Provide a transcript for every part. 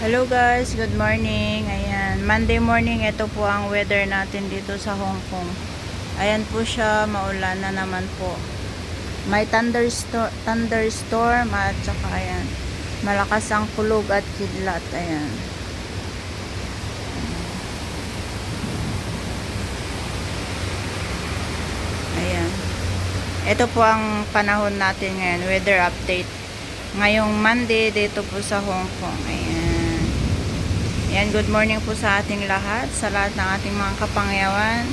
Hello guys, good morning. Ayan, Monday morning, ito po ang weather natin dito sa Hong Kong. Ayan po siya, maulan na naman po. May thunderstorm at saka ayan, malakas ang kulog at kidlat. Ayan. Ayan. Ito po ang panahon natin ngayon, weather update. Ngayong Monday dito po sa Hong Kong. Ayan. Yan, good morning po sa ating lahat, sa lahat ng ating mga kapangyawan.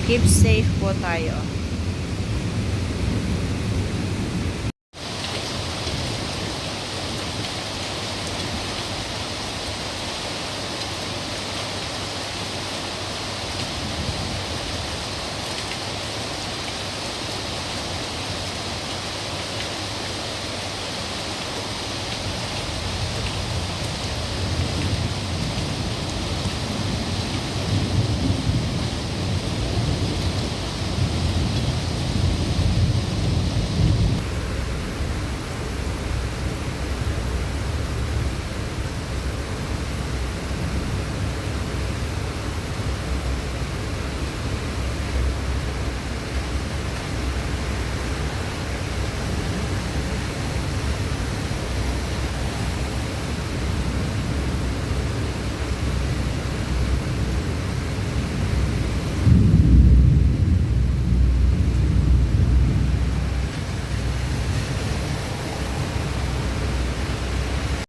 Keep safe po tayo.